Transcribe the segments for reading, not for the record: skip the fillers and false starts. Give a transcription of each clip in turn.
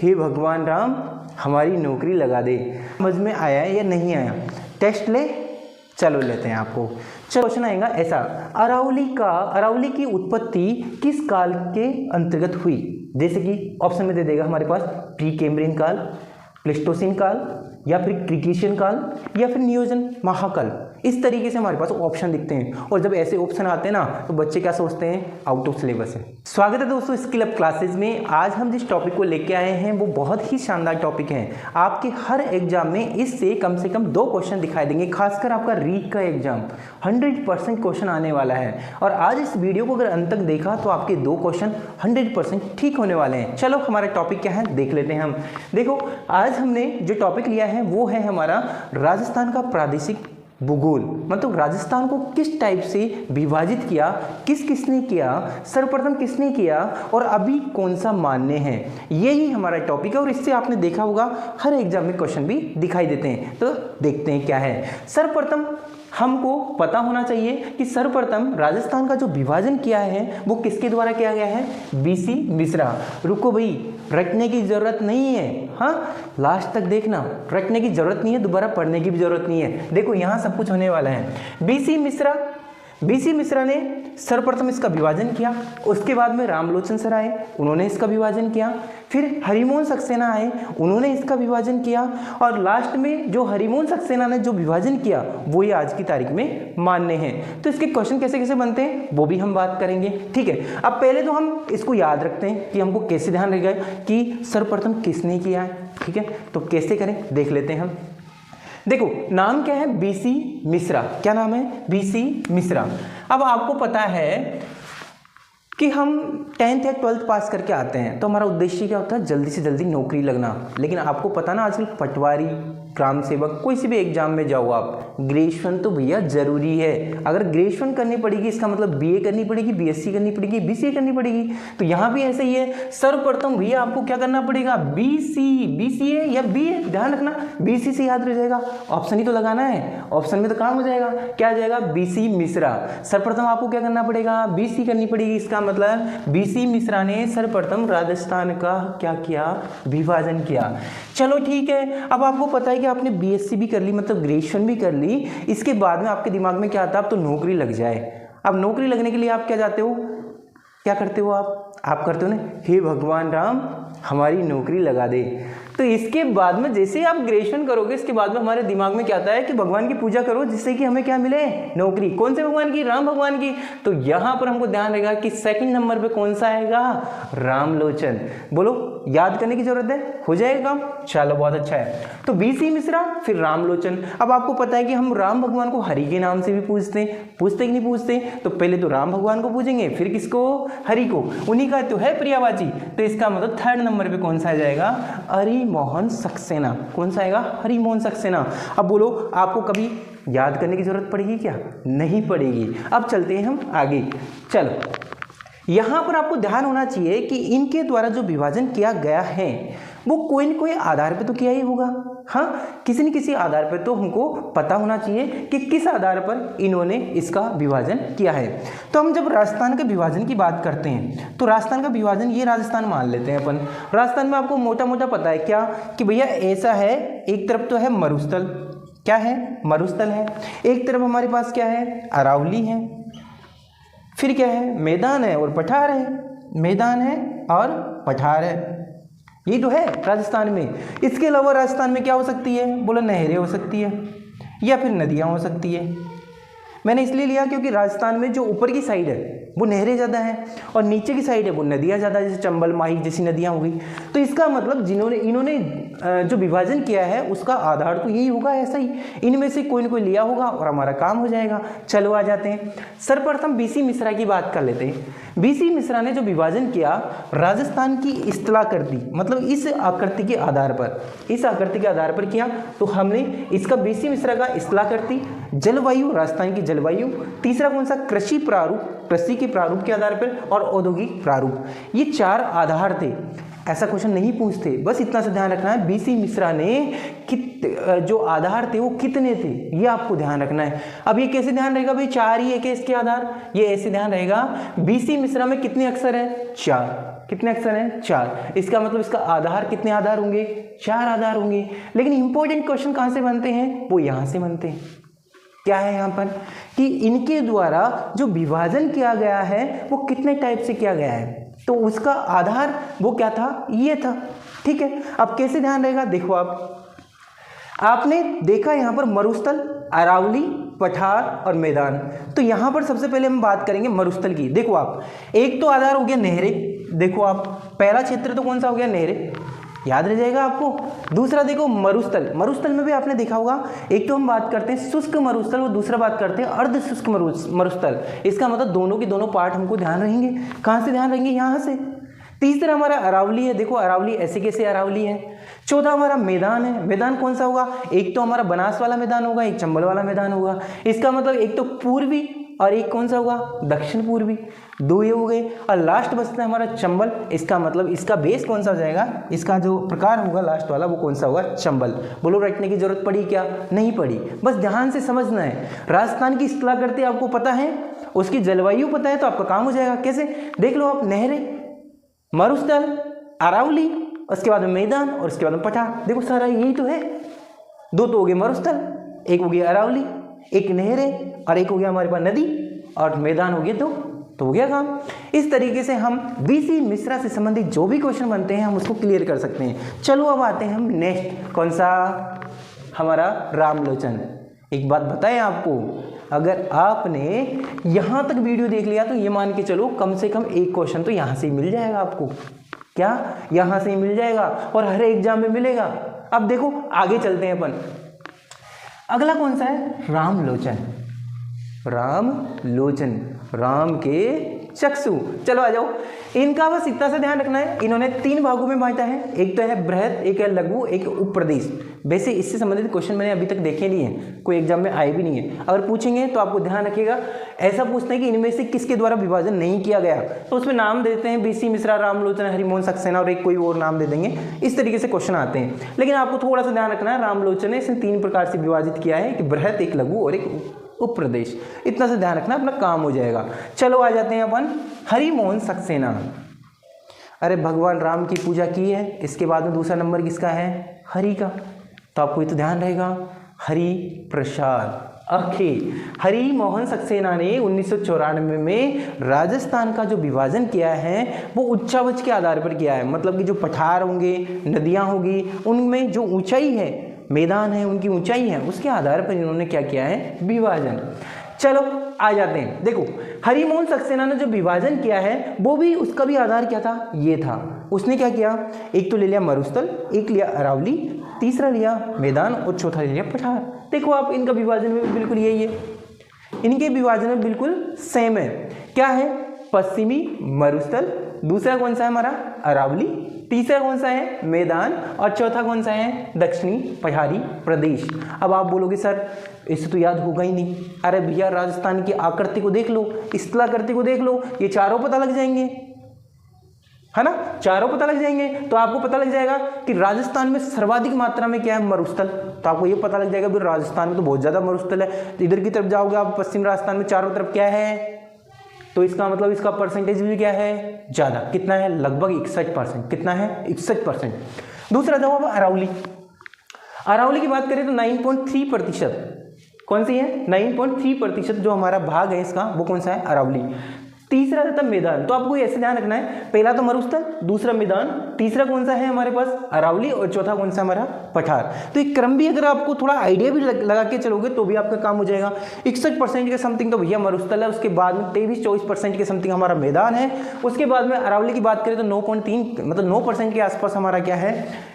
हे भगवान राम हमारी नौकरी लगा दे। समझ में आया है या नहीं आया? टेस्ट ले, चलो लेते हैं आपको। चलो क्वेश्चन आएगा ऐसा, अरावली की उत्पत्ति किस काल के अंतर्गत हुई? जैसे कि ऑप्शन में दे देगा हमारे पास प्री कैम्ब्रियन काल, प्लेस्टोसीन काल, या फिर क्रिटेशियन काल, या फिर नियोजन महाकाल। इस तरीके से हमारे पास ऑप्शन दिखते हैं और जब ऐसे ऑप्शन आते हैं ना तो बच्चे क्या सोचते हैं, आउट ऑफ सिलेबस है। स्वागत है दोस्तों स्किल अप क्लासेस में। आज हम जिस टॉपिक को लेके आए हैं वो बहुत ही शानदार टॉपिक है। आपके हर एग्जाम में इससे कम से कम 2 क्वेश्चन दिखाई देंगे, खासकर आपका रीक का एग्जाम 100% क्वेश्चन आने वाला है। और आज इस वीडियो को अगर अंत तक देखा तो आपके 2 क्वेश्चन 100% ठीक होने वाले हैं। चलो हमारा टॉपिक क्या है देख लेते हैं हम। देखो आज हमने जो टॉपिक लिया है वो है हमारा राजस्थान का प्रादेशिक भूगोल। मतलब राजस्थान को किस टाइप से विभाजित किया, किसने किया, सर्वप्रथम किसने किया और अभी कौन सा मान्य है, यही हमारा टॉपिक है। और इससे आपने देखा होगा हर एग्जाम में क्वेश्चन भी दिखाई देते हैं। तो देखते हैं क्या है। सर्वप्रथम हमको पता होना चाहिए कि सर्वप्रथम राजस्थान का जो विभाजन किया है वो किसके द्वारा किया गया है? बीसी मिश्रा। रुको भाई, रटने की जरूरत नहीं है, हाँ लास्ट तक देखना, रटने की जरूरत नहीं है, दोबारा पढ़ने की भी जरूरत नहीं है। देखो यहाँ सब कुछ होने वाला है। बीसी मिश्रा ने सर्वप्रथम इसका विभाजन किया। उसके बाद में रामलोचन सर आए, उन्होंने इसका विभाजन किया। फिर हरिमोहन सक्सेना आए, उन्होंने इसका विभाजन किया। और लास्ट में जो हरिमोहन सक्सेना ने जो विभाजन किया वो ये आज की तारीख में मान्य है। तो इसके क्वेश्चन कैसे कैसे बनते हैं वो भी हम बात करेंगे, ठीक है। अब पहले तो हम इसको याद रखते हैं कि हमको कैसे ध्यान रखेगा कि सर्वप्रथम किसने किया है, ठीक है। तो कैसे करें देख लेते हैं हम। देखो नाम क्या है? बीसी मिश्रा। क्या नाम है? बीसी मिश्रा। अब आपको पता है कि हम 10th या 12th पास करके आते हैं तो हमारा उद्देश्य क्या होता है? जल्दी से जल्दी नौकरी लगना। लेकिन आपको पता ना आजकल पटवारी, ग्राम सेवक, कोई सी भी एग्जाम में जाओ आप, ग्रेजुएशन तो भैया जरूरी है। अगर ग्रेजुएशन करनी पड़ेगी इसका मतलब बीए करनी पड़ेगी, बीएससी करनी पड़ेगी, बीसीए करनी पड़ेगी। तो यहाँ भी ऐसे ही है। सर्वप्रथम भैया आपको क्या करना पड़ेगा? बीसीए या बीए। ध्यान रखना बीसी से याद रह जाएगा, ऑप्शन ही तो लगाना है, ऑप्शन में तो काम हो जाएगा। क्या आ जाएगा? बीसी मिश्रा। सर्वप्रथम आपको क्या करना पड़ेगा? बीसी करनी पड़ेगी। इसका मतलब बीसी मिश्रा ने सर्वप्रथम राजस्थान का क्या किया? विभाजन किया। चलो ठीक है। अब आपको पता है कि आपने बीएससी भी कर ली, मतलब ग्रेजुएशन भी कर ली। इसके बाद में आपके दिमाग में क्या आता है? अब तो नौकरी लग जाए। अब नौकरी लगने के लिए आप क्या जाते हो, क्या करते हो? आप करते हो ना, हे भगवान राम हमारी नौकरी लगा दे। तो इसके बाद में जैसे आप ग्रेजुएशन करोगे इसके बाद में हमारे दिमाग में क्या आता है कि भगवान की पूजा करो जिससे कि हमें क्या मिले? नौकरी। कौन से भगवान की? राम भगवान की। तो यहाँ पर हमको ध्यान रहेगा कि सेकंड नंबर पे कौन सा आएगा? रामलोचन। बोलो याद करने की जरूरत है, हो जाएगा काम। चलो बहुत अच्छा है। तो बीसी मिश्रा फिर रामलोचन। अब आपको पता है कि हम राम भगवान को हरि के नाम से भी पूछते कि नहीं पूछते? तो पहले तो राम भगवान को पूछेंगे, फिर किसको? हरि को। उन्हीं का तो है प्रियावाची। तो इसका मतलब 3rd नंबर पे कौन सा आ जाएगा? हरिमोहन सक्सेना। कौन सा आएगा? हरिमोहन सक्सेना। अब बोलो आपको कभी याद करने की जरूरत पड़ेगी क्या? नहीं पड़ेगी। अब चलते हैं हम आगे। चलो यहाँ पर आपको ध्यान होना चाहिए कि इनके द्वारा जो विभाजन किया गया है वो कोई न कोई आधार पे तो किया ही होगा। हाँ किसी न किसी आधार पे तो हमको पता होना चाहिए कि किस आधार पर इन्होंने इसका विभाजन किया है। तो हम जब राजस्थान के विभाजन की बात करते हैं तो राजस्थान का विभाजन ये राजस्थान मान लेते हैं अपन। राजस्थान में आपको मोटा मोटा पता है क्या कि भैया ऐसा है, एक तरफ तो है मरुस्थल, क्या है? मरुस्थल है। एक तरफ हमारे पास क्या है? अरावली है। फिर क्या है? मैदान है और पठार है। मैदान है और पठार है, ये तो है राजस्थान में। इसके अलावा राजस्थान में क्या हो सकती है? बोलो नहरें हो सकती है या फिर नदियाँ हो सकती है। मैंने इसलिए लिया क्योंकि राजस्थान में जो ऊपर की साइड है वो नहरें ज़्यादा हैं और नीचे की साइड है वो नदियाँ ज़्यादा, जैसे चंबल माही जैसी नदियाँ हो गई। तो इसका मतलब इन्होंने जो विभाजन किया है उसका आधार तो यही होगा, ऐसा ही इनमें से कोई न कोई लिया होगा और हमारा काम हो जाएगा। चलो आ जाते हैं। सर्वप्रथम बीसी मिश्रा की बात कर लेते हैं। बीसी मिश्रा ने जो विभाजन किया राजस्थान की इस्तेलाह कर दी, मतलब इस आकृति के आधार पर किया। तो हमने इसका बीसी मिश्रा का इस्तेलाह कर दी। जलवायु, राजस्थान की जलवायु। तीसरा कौन सा? कृषि प्रारूप, कृषि के प्रारूप के आधार पर, और औद्योगिक प्रारूप। ये 4 आधार थे। ऐसा क्वेश्चन नहीं पूछते। बस इतना सा ध्यान रखना है, बीसी मिश्रा ने जो आधार थे वो कितने थे, ये आपको ध्यान रखना है। अब ये कैसे ध्यान रहेगा भाई, 4 ही है क्या इसके आधार, ये ऐसे ध्यान रहेगा बीसी मिश्रा में कितने अक्षर हैं, 4। कितने अक्षर हैं, 4। इसका मतलब इसका आधार कितने आधार होंगे, 4 आधार होंगे। लेकिन इंपॉर्टेंट क्वेश्चन कहाँ से बनते हैं, वो यहाँ से बनते हैं। क्या है यहाँ पर कि इनके द्वारा जो विभाजन किया गया है वो कितने टाइप से किया गया है, तो उसका आधार वो क्या था, ये था। ठीक है, अब कैसे ध्यान रहेगा, देखो आपने देखा यहाँ पर मरुस्थल, अरावली, पठार और मैदान। तो यहाँ पर सबसे पहले हम बात करेंगे मरुस्थल की। देखो आप, एक तो आधार हो गया नहरें, देखो आप पहला क्षेत्र तो कौन सा हो गया, नहरें, याद रह जाएगा आपको। दूसरा देखो मरुस्थल, मरुस्थल में भी आपने देखा होगा, एक तो हम बात करते हैं शुष्क मरुस्थल और दूसरा बात करते हैं अर्ध शुष्क मरुस्थल। इसका मतलब दोनों के दोनों पार्ट हमको ध्यान रहेंगे। कहाँ से ध्यान रहेंगे, यहाँ से। तीसरा हमारा अरावली है, देखो अरावली ऐसे कैसे अरावली है। चौथा हमारा मैदान है, मैदान कौन सा होगा, एक तो हमारा बनास वाला मैदान होगा, एक चंबल वाला मैदान होगा। इसका मतलब एक तो पूर्वी और एक कौन सा होगा, दक्षिण पूर्वी, 2 ये हो गए। और लास्ट बचता है हमारा चंबल, इसका मतलब इसका बेस कौन सा हो जाएगा, इसका जो प्रकार होगा लास्ट वाला वो कौन सा होगा, चंबल। बोलो रटने की जरूरत पड़ी क्या, नहीं पड़ी, बस ध्यान से समझना है। राजस्थान की इस्तेलाह करते आपको पता है, उसकी जलवायु पता है तो आपका काम हो जाएगा। कैसे, देख लो आप, नहरें, मरुस्थल, अरावली, उसके बाद में मैदान और उसके बाद में पठार। देखो सारा यही तो है, 2 तो हो गए मरुस्थल, एक हो गया अरावली, एक नहरें और एक हो गया हमारे पास नदी और मैदान हो गए तो हो गया काम। इस तरीके से हम बीसी मिश्रा से संबंधित जो भी क्वेश्चन बनते हैं हम उसको क्लियर कर सकते हैं। चलो अब आते हैं हम नेक्स्ट, कौन सा, हमारा रामलोचन। एक बात बताएं आपको, अगर आपने यहाँ तक वीडियो देख लिया तो ये मान के चलो कम से कम एक क्वेश्चन तो यहाँ से ही मिल जाएगा आपको। क्या, यहाँ से ही मिल जाएगा और हर एग्जाम में मिलेगा। अब देखो आगे चलते हैं अपन, अगला कौन सा है, रामलोचन। रामलोचन, राम के चक्षु। चलो आ जाओ, इनका बस इतना सा ध्यान रखना है, इन्होंने 3 भागों में बांटा है, एक तो है बृहद, एक है लघु, एक उप प्रदेश। वैसे इससे संबंधित क्वेश्चन मैंने अभी तक देखे नहीं है, कोई एग्जाम में आए भी नहीं है। अगर पूछेंगे तो आपको ध्यान रखिएगा, ऐसा पूछना है कि इनमें से किसके द्वारा विभाजन नहीं किया गया, तो उसमें नाम देते हैं बीसी मिश्रा, रामलोचन, हरिमोहन सक्सेना और एक कोई और नाम दे देंगे। इस तरीके से क्वेश्चन आते हैं। लेकिन आपको थोड़ा सा ध्यान रखना है, रामलोचन ने इसे 3 प्रकार से विभाजित किया है, एक बृहद, एक लघु और एक उप प्रदेश। इतना सा ध्यान रखना, अपना काम हो जाएगा। चलो आ जाते हैं अपन हरिमोहन सक्सेना। अरे भगवान राम की पूजा की है, इसके बाद में दूसरा नंबर किसका है, हरि का, तो आपको ये तो ध्यान रहेगा, हरि प्रसाद अखे। हरिमोहन सक्सेना ने 1994 में राजस्थान का जो विभाजन किया है वो उच्चावच के आधार पर किया है। मतलब कि जो पठार होंगे, नदियाँ होगी, उनमें जो ऊंचाई है, मैदान है, उनकी ऊंचाई है, उसके आधार पर इन्होंने क्या किया है, विभाजन। चलो आ जाते हैं, देखो हरिमोहन सक्सेना ने जो विभाजन किया है वो भी, उसका भी आधार क्या था, ये था। उसने क्या किया, एक तो ले लिया मरुस्थल, एक लिया अरावली, तीसरा लिया मैदान और चौथा ले लिया पठार। देखो आप, इनका विभाजन में बिल्कुल यही है, इनके विभाजन में बिल्कुल सेम है। क्या है, पश्चिमी मरुस्थल, दूसरा कौन सा है हमारा, अरावली, तीसरा कौन सा है, मैदान और चौथा कौन सा है, दक्षिणी पठारी प्रदेश। अब आप बोलोगे सर इससे तो याद होगा ही नहीं। अरे भैया राजस्थान की आकृति को देख लो, इस्तेलाकृति को देख लो, ये चारों पता लग जाएंगे, है ना, चारों पता लग जाएंगे। तो आपको पता लग जाएगा कि राजस्थान में सर्वाधिक मात्रा में क्या है, मरुस्थल। तो आपको ये पता लग जाएगा भी राजस्थान में तो बहुत ज़्यादा मरुस्थल है। तो इधर की तरफ जाओगे आप, पश्चिम राजस्थान में चारों तरफ क्या है, तो इसका मतलब इसका परसेंटेज भी क्या है, ज़्यादा। कितना है, लगभग 61%। कितना है, 61%। दूसरा जवाब अरावली। अरावली की बात करें तो 9.3%। कौन सी है, 9.3% जो हमारा भाग है इसका, वो कौन सा है, अरावली। तीसरा रहता है मैदान। तो आपको ऐसे ध्यान रखना है, पहला तो मरुस्थल, दूसरा मैदान, तीसरा कौन सा है हमारे पास, अरावली और चौथा कौन सा हमारा, पठार। तो एक क्रम भी अगर आपको थोड़ा आइडिया भी लगा के चलोगे तो भी आपका काम हो जाएगा। 61% के समथिंग तो भैया मरुस्थल है, उसके बाद में 23-24% के समथिंग हमारा मैदान है, उसके बाद में अरावली की बात करें तो 9.3 मतलब 9% के आसपास हमारा क्या है,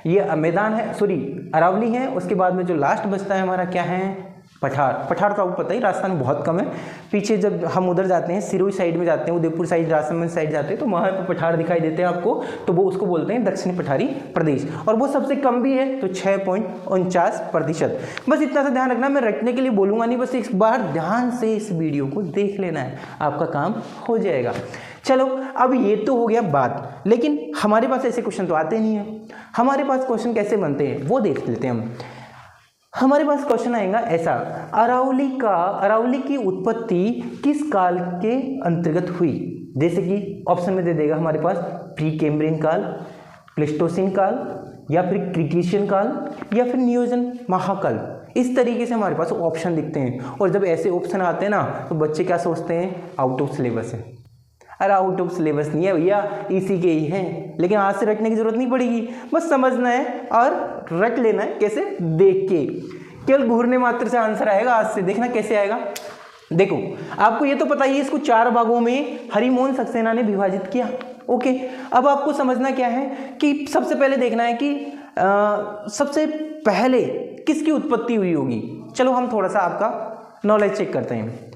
ये मैदान है, सॉरी अरावली है। उसके बाद में जो लास्ट बचता है हमारा क्या है, पठार। पठार तो आपको पता ही राजस्थान में बहुत कम है। पीछे जब हम उधर जाते हैं, सिरोही साइड में जाते हैं, उदयपुर साइड, राजस्थान साइड जाते हैं, तो वहाँ पर पठार दिखाई देते हैं आपको, तो वो उसको बोलते हैं दक्षिणी पठारी प्रदेश। और वो सबसे कम भी है, तो 6.49%। बस इतना सा ध्यान रखना, मैं रटने के लिए बोलूँगा नहीं, बस एक बार ध्यान से इस वीडियो को देख लेना है, आपका काम हो जाएगा। चलो अब ये तो हो गया बात, लेकिन हमारे पास ऐसे क्वेश्चन तो आते नहीं हैं। हमारे पास क्वेश्चन कैसे बनते हैं वो देख लेते हैं हम। हमारे पास क्वेश्चन आएगा ऐसा, अरावली की उत्पत्ति किस काल के अंतर्गत हुई। जैसे कि ऑप्शन में दे देगा हमारे पास प्री कैम्ब्रियन काल, प्लेस्टोसिन काल, या फिर क्रिटेशियन काल, या फिर नियोजन महाकाल। इस तरीके से हमारे पास ऑप्शन दिखते हैं। और जब ऐसे ऑप्शन आते हैं ना तो बच्चे क्या सोचते हैं, आउट ऑफ सिलेबस है। अरे आउट ऑफ सिलेबस नहीं है भैया, इसी के ही हैं। लेकिन आज से रटने की जरूरत नहीं पड़ेगी, बस समझना है और रट लेना है। कैसे, देख के, केवल घूरने मात्र से आंसर आएगा। आज से देखना कैसे आएगा। देखो आपको ये तो पता ही है, इसको 4 भागों में हरिमोहन सक्सेना ने विभाजित किया। ओके, अब आपको समझना क्या है कि सबसे पहले देखना है कि सबसे पहले किसकी उत्पत्ति हुई होगी। चलो हम थोड़ा सा आपका नॉलेज चेक करते हैं।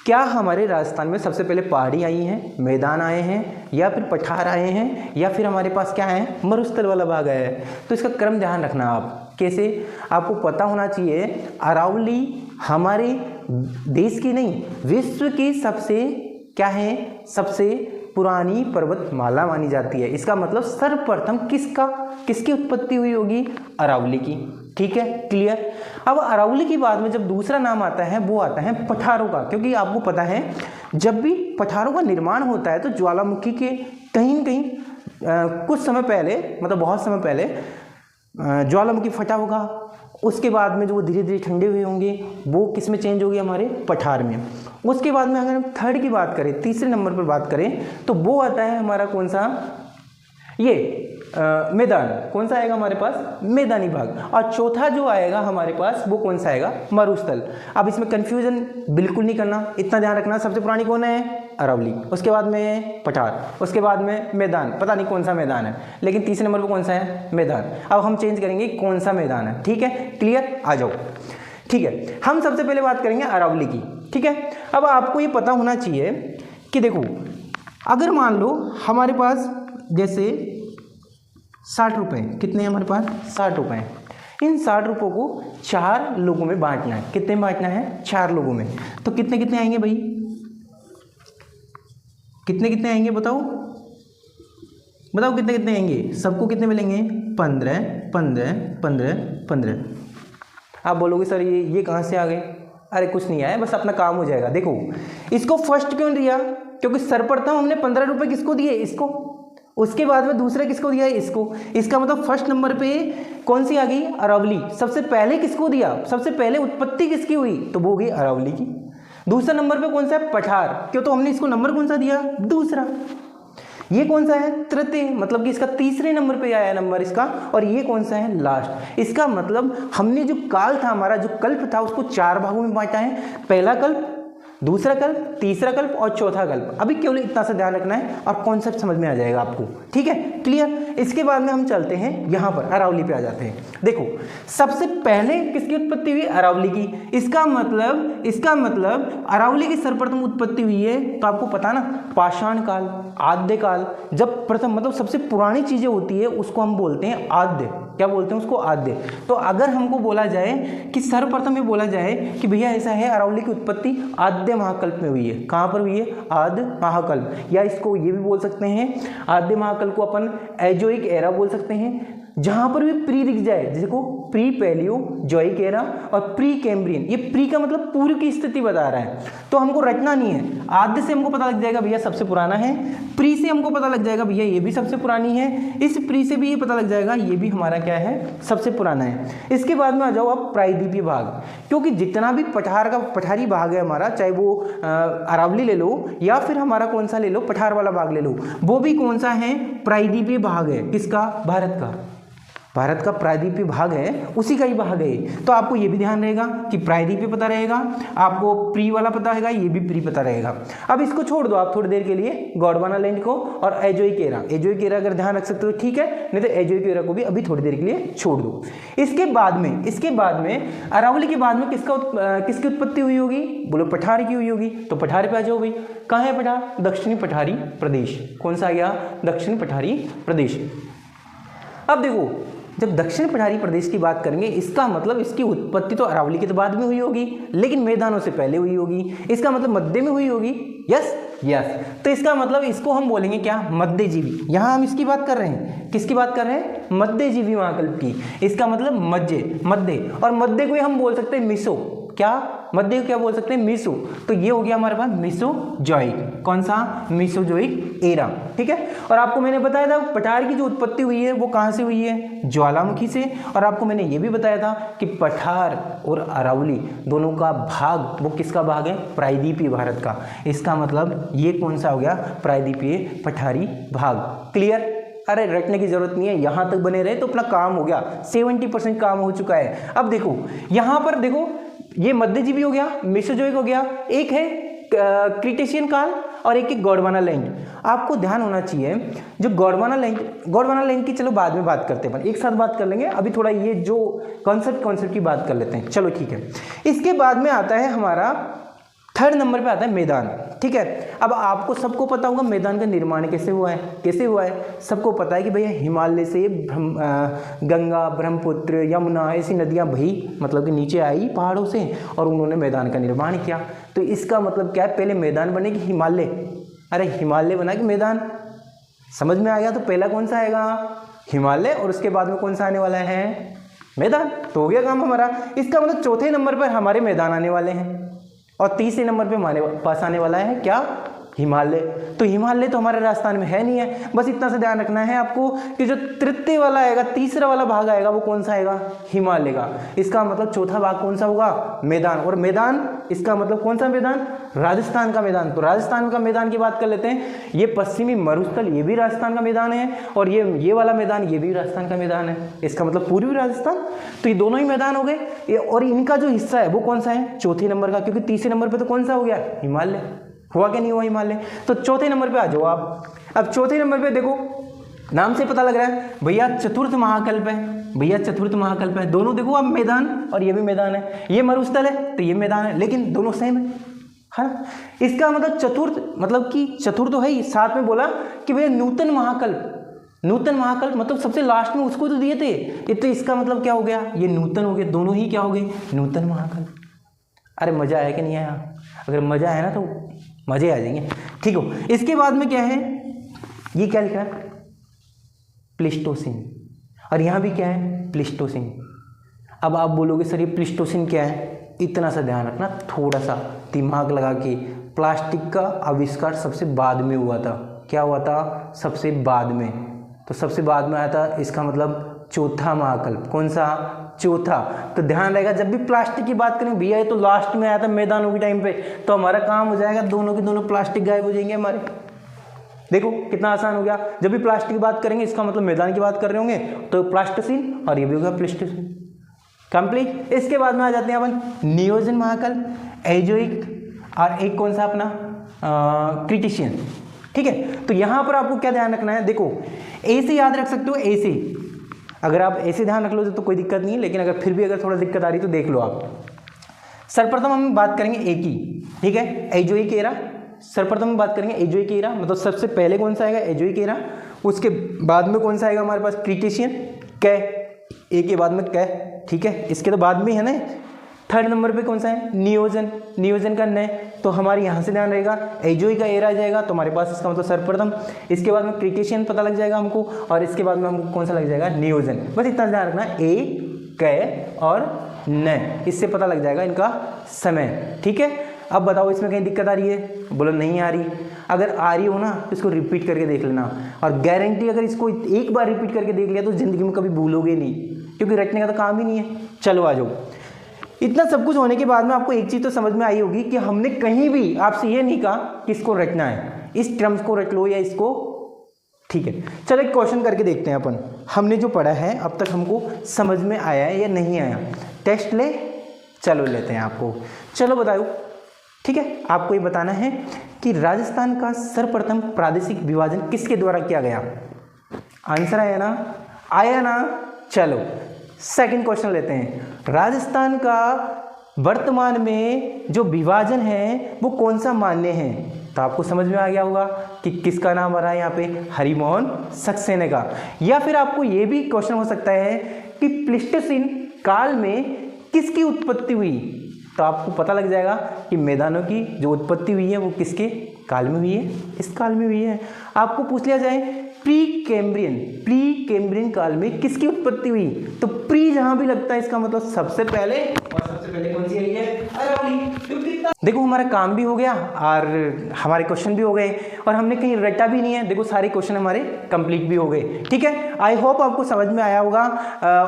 क्या हमारे राजस्थान में सबसे पहले पहाड़ी आई हैं, मैदान आए हैं, या फिर पठार आए हैं, या फिर हमारे पास क्या है, मरुस्थल वाला भाग आया है। तो इसका क्रम ध्यान रखना आप। कैसे, आपको पता होना चाहिए अरावली हमारे देश की नहीं, विश्व की सबसे क्या है, सबसे पुरानी पर्वतमाला मानी जाती है। इसका मतलब सर्वप्रथम किसकी उत्पत्ति हुई होगी, अरावली की। ठीक है, क्लियर। अब अरावली के बाद में जब दूसरा नाम आता है वो आता है पठारों का, क्योंकि आपको पता है जब भी पठारों का निर्माण होता है तो ज्वालामुखी के कहीं न कहीं कुछ समय पहले, मतलब बहुत समय पहले ज्वालामुखी फटा होगा। उसके बाद में जो वो धीरे धीरे ठंडे हुए होंगे वो किस में चेंज होगी, हमारे पठार में। उसके बाद में अगर हम थर्ड की बात करें, तीसरे नंबर पर बात करें, तो वो आता है हमारा कौन सा, ये मैदान। कौन सा आएगा हमारे पास, मैदानी भाग। और चौथा जो आएगा हमारे पास वो कौन सा आएगा, मरुस्थल। अब इसमें कंफ्यूजन बिल्कुल नहीं करना, इतना ध्यान रखना, सबसे पुरानी कौन है, अरावली, उसके बाद में पठार, उसके बाद में मैदान। पता नहीं कौन सा मैदान है, लेकिन तीसरे नंबर पर कौन सा है, मैदान। अब हम चेंज करेंगे कौन सा मैदान है। ठीक है, क्लियर, आ जाओ। ठीक है, हम सबसे पहले बात करेंगे अरावली की। ठीक है, अब आपको ये पता होना चाहिए कि देखो, अगर मान लो हमारे पास जैसे 60 रुपये, कितने हैं हमारे पास, 60 रुपये। इन 60 रुपयों को 4 लोगों में बांटना है। कितने में बांटना है, 4 लोगों में। तो कितने कितने आएंगे भाई, कितने कितने आएंगे, बताओ बताओ कितने कितने आएंगे, सबको कितने मिलेंगे, 15 15 15 15। आप बोलोगे सर ये कहाँ से आ गए। अरे कुछ नहीं आया, बस अपना काम हो जाएगा। देखो इसको फर्स्ट क्यों दिया, क्योंकि सर्वप्रथम हमने 15 रुपये किसको दिए, इसको। उसके बाद में दूसरा किसको दिया, इसको। इसका मतलब फर्स्ट नंबर पे कौन सी आ गई, अरावली। सबसे पहले किसको दिया, सबसे पहले उत्पत्ति किसकी हुई, तो वो गई अरावली की। दूसरा नंबर पे कौन सा है, पठार। क्यों, तो हमने इसको नंबर कौन सा दिया, दूसरा। ये कौन सा है, तृतीय, मतलब कि इसका तीसरे नंबर पे आया नंबर इसका। और ये कौन सा है, लास्ट। इसका मतलब हमने जो काल था, हमारा जो कल्प था, उसको 4 भागों में बांटा है। पहला कल्प, दूसरा कल्प, तीसरा कल्प और चौथा कल्प। अभी केवल इतना सा ध्यान रखना है और कॉन्सेप्ट समझ में आ जाएगा आपको। ठीक है, क्लियर। इसके बाद में हम चलते हैं यहाँ पर, अरावली पे आ जाते हैं। देखो सबसे पहले किसकी उत्पत्ति हुई, अरावली की। इसका मतलब अरावली की सर्वप्रथम उत्पत्ति हुई है, तो आपको पता ना, पाषाण काल, आद्य काल। जब प्रथम मतलब सबसे पुरानी चीजें होती है उसको हम बोलते हैं आद्य। क्या बोलते हैं उसको, आद्य। तो अगर हमको बोला जाए कि सर्वप्रथम ये बोला जाए कि भैया ऐसा है, अरावली की उत्पत्ति आद्य महाकल्प में हुई है। कहाँ पर हुई है, आद्य महाकल्प, या इसको ये भी बोल सकते हैं, आद्य महाकल्प को अपन एजोइक एरा बोल सकते हैं। जहां पर भी प्री दिख जाए, देखो प्री पैलियो जोइक एरा और प्री कैम्ब्रियन, ये प्री का मतलब पूर्व की स्थिति बता रहा है, तो हमको रटना नहीं है। आद्य से हमको पता लग जाएगा भैया सबसे पुराना है, प्री से हमको पता लग जाएगा भैया ये भी सबसे पुरानी है, इस प्री से भी ये पता लग जाएगा ये भी हमारा क्या है, सबसे पुराना है। इसके बाद में आ जाओ आप प्रायद्वीपीय भाग, क्योंकि जितना भी पठारी भाग है हमारा, चाहे वो अरावली ले लो या फिर हमारा कौन सा ले लो, पठार वाला भाग ले लो, वो भी कौन सा है, प्रायद्वीपीय भाग है। किसका, भारत का प्रायद्वीपीय भाग है, उसी का ही भाग है। तो आपको ये भी ध्यान रहेगा कि प्रायद्वीपीय पता रहेगा, आपको प्री वाला पता रहेगा, ये भी प्री पता रहेगा। अब इसको छोड़ दो आप थोड़ी देर के लिए, गोंडवाना लैंड को और एजोइक एरा अगर ध्यान रख सकते हो ठीक है, नहीं तो एजोइक एरा को भी अभी थोड़ी देर के लिए छोड़ दो। इसके बाद में अरावली के बाद में किसकी उत्पत्ति हुई होगी, बोलो पठार की हुई होगी। तो पठार पे आ जाओ भाई, कहाँ है पठार, दक्षिणी पठारी प्रदेश। कौन सा आ गया, दक्षिण पठारी प्रदेश। अब देखो जब दक्षिण पठारी प्रदेश की बात करेंगे, इसका मतलब इसकी उत्पत्ति तो अरावली के बाद में हुई होगी, लेकिन मैदानों से पहले हुई होगी। इसका मतलब मध्य में हुई होगी, यस यस। तो इसका मतलब इसको हम बोलेंगे क्या, मध्यजीवी। यहाँ हम इसकी बात कर रहे हैं, किसकी बात कर रहे हैं, मध्यजीवी महाकल्प की। इसका मतलब मध्य, और मध्य को हम बोल सकते हैं मिसो, क्या मध्य को क्या बोल सकते हैं, मिसो। तो ये हो गया हमारे पास मिसोजोइक, कौन सा, मिसोजोइक एरा, ठीक है। और आपको मैंने बताया था पठार की जो उत्पत्ति हुई है वो कहाँ से हुई है, ज्वालामुखी से। और आपको मैंने ये भी बताया था कि पठार और अरावली दोनों का भाग, वो किसका भाग है, प्रायद्वीपीय भारत का। इसका मतलब ये कौन सा हो गया, प्रायद्वीपीय पठारी भाग। क्लियर, अरे रटने की जरूरत नहीं है, यहाँ तक बने रहे तो अपना काम हो गया, 70% काम हो चुका है। अब देखो यहाँ पर देखो, ये मध्यजीवी हो गया, मेसोजोइक हो गया, एक है क्रिटेशियन काल और एक है गोंडवाना लैंड। आपको ध्यान होना चाहिए जो गोंडवाना लैंड की चलो बाद में बात करते हैं, एक साथ बात कर लेंगे। अभी थोड़ा ये जो कॉन्सेप्ट की बात कर लेते हैं, चलो ठीक है। इसके बाद में आता है हमारा 3rd नंबर पे आता है मैदान, ठीक है। अब आपको सबको पता होगा मैदान का निर्माण कैसे हुआ है, सबको पता है कि भैया हिमालय से गंगा, ब्रह्मपुत्र, यमुना ऐसी नदियां बही, मतलब कि नीचे आई पहाड़ों से, और उन्होंने मैदान का निर्माण किया। तो इसका मतलब क्या है, पहले मैदान बने कि हिमालय, अरे हिमालय बना कि मैदान, समझ में आ गया। तो पहला कौन सा आएगा, हिमालय, और उसके बाद में कौन सा आने वाला है, मैदान। तो हो गया काम हमारा। इसका मतलब 4थे नंबर पर हमारे मैदान आने वाले हैं, और 3रे नंबर पे हमारे पास आने वाला है क्या, हिमालय। तो हिमालय तो हमारे राजस्थान में है नहीं है। बस इतना सा ध्यान रखना है आपको कि जो तृतीय वाला आएगा, तीसरा वाला भाग आएगा, वो कौन सा आएगा, हिमालय का। इसका मतलब चौथा भाग कौन सा होगा, मैदान। और मैदान इसका मतलब कौन सा मैदान, राजस्थान का मैदान। तो राजस्थान का मैदान की बात कर लेते हैं। ये पश्चिमी मरुस्थल, ये भी राजस्थान का मैदान है, और ये वाला मैदान, ये भी राजस्थान का मैदान है। इसका मतलब पूर्वी राजस्थान। तो ये दोनों ही मैदान हो गए, और इनका जो हिस्सा है वो कौन सा है, 4थे नंबर का, क्योंकि 3रे नंबर पर तो कौन सा हो गया, हिमालय। हुआ क्या नहीं हुआ हिमालय। तो 4थे नंबर पे आ जाओ आप। अब 4थे नंबर पे देखो, नाम से पता लग रहा है भैया चतुर्थ महाकल्प है, दोनों देखो आप, मैदान और ये भी मैदान है, ये मरुस्थल है तो ये मैदान है, लेकिन दोनों सेम है, हाँ। इसका मतलब चतुर्थ, मतलब कि चतुर्थ तो है ही, साथ में बोला कि भैया नूतन महाकल्प मतलब सबसे लास्ट में उसको तो दिए थे ये, तो इसका मतलब क्या हो गया, ये नूतन हो गए, दोनों ही क्या हो गए, नूतन महाकल्प। अरे मजा आया कि नहीं आया, अगर मजा आया ना तो मजे आ जाएंगे, ठीक हो। इसके बाद में क्या है, ये क्या लिखा है, प्लीस्टोसिन, और यहाँ भी क्या है, प्लीस्टोसिन। अब आप बोलोगे सर ये प्लीस्टोसिन क्या है, इतना सा ध्यान रखना, थोड़ा सा दिमाग लगा के। प्लास्टिक का आविष्कार सबसे बाद में हुआ था, क्या हुआ था, सबसे बाद में, तो सबसे बाद में आया था, इसका मतलब चौथा महाकल्प। कौन सा, चौथा। तो ध्यान रहेगा जब भी प्लास्टिक की बात करें, भैया ये तो लास्ट में आया था मैदानों के टाइम पे, तो हमारा काम हो जाएगा, दोनों के दोनों प्लास्टिक गायब हो जाएंगे हमारे। देखो कितना आसान हो गया, जब भी प्लास्टिक की बात करेंगे इसका मतलब मैदान की बात कर रहे होंगे, तो प्लास्टोसिन, और ये भी होगा प्लीस्टोसिन, कंप्लीट। इसके बाद में आ जाते हैं अपन नियोजन महाकल्प, एजोइक, और एक कौन सा अपना क्रिटेशियन, ठीक है। तो यहाँ पर आपको क्या ध्यान रखना है, देखो ऐसे याद रख सकते हो, ऐसे अगर आप ऐसे ध्यान रख लो तो कोई दिक्कत नहीं है, लेकिन अगर फिर भी अगर थोड़ा दिक्कत आ रही तो देख लो आप। सर्वप्रथम हम बात करेंगे ए की, ठीक है, एजोइक एरा। सर्वप्रथम बात करेंगे एजोइक एरा, मतलब सबसे पहले कौन सा आएगा, एजोइक एरा। उसके बाद में कौन सा आएगा हमारे पास, क्रिटेशियन, कै, ए के बाद में कै, ठीक है, इसके तो बाद में है ना। 3rd नंबर पे कौन सा है, नियोजन का नय, तो हमारे यहाँ से ध्यान रहेगा, एजोइक का एरा आ जाएगा, तो हमारे पास इसका मतलब सर्वप्रथम। इसके बाद में क्रिटेशियन पता लग जाएगा हमको, और इसके बाद में हमको कौन सा लग जाएगा, नियोजन। बस इतना ध्यान रखना, ए, कै और न, इससे पता लग जाएगा इनका समय, ठीक है। अब बताओ इसमें कहीं दिक्कत आ रही है, बोलो नहीं आ रही। अगर आ रही हो ना तो इसको रिपीट करके देख लेना, और गारंटी अगर इसको एक बार रिपीट करके देख लिया तो जिंदगी में कभी भूलोगे नहीं, क्योंकि रटने का तो काम ही नहीं है। चलो आ जाओ। इतना सब कुछ होने के बाद में आपको एक चीज़ तो समझ में आई होगी कि हमने कहीं भी आपसे ये नहीं कहा कि इसको रटना है, इस टर्म्स को रट लो या इसको, ठीक है। चलो एक क्वेश्चन करके देखते हैं अपन, हमने जो पढ़ा है अब तक हमको समझ में आया है या नहीं आया, टेस्ट ले, चलो लेते हैं आपको। चलो बताओ, ठीक है, आपको ये बताना है कि राजस्थान का सर्वप्रथम प्रादेशिक विभाजन किसके द्वारा किया गया। आंसर आया ना, चलो सेकंड क्वेश्चन लेते हैं। राजस्थान का वर्तमान में जो विभाजन है वो कौन सा मान्य है, तो आपको समझ में आ गया होगा कि किसका नाम आ रहा है यहाँ पे, हरिमोहन सक्सेना का। या फिर आपको ये भी क्वेश्चन हो सकता है कि प्लीस्टोसिन काल में किसकी उत्पत्ति हुई, तो आपको पता लग जाएगा कि मैदानों की जो उत्पत्ति हुई है वो किसके काल में हुई है, इस काल में हुई है। आपको पूछ लिया जाए प्री कैम्ब्रियन काल में किसकी उत्पत्ति हुई, तो प्री जहां भी लगता है इसका मतलब सबसे पहले, और सबसे पहले कौन सी आई है, अरावली। देखो हमारा काम भी हो गया और हमारे क्वेश्चन भी हो गए और हमने कहीं रटा भी नहीं है। देखो सारे क्वेश्चन हमारे कंप्लीट भी हो गए। ठीक है, आई होप आपको समझ में आया होगा।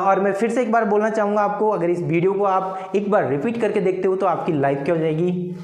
और मैं फिर से एक बार बोलना चाहूँगा आपको, अगर इस वीडियो को आप एक बार रिपीट करके देखते हो तो आपकी लाइफ क्या हो जाएगी,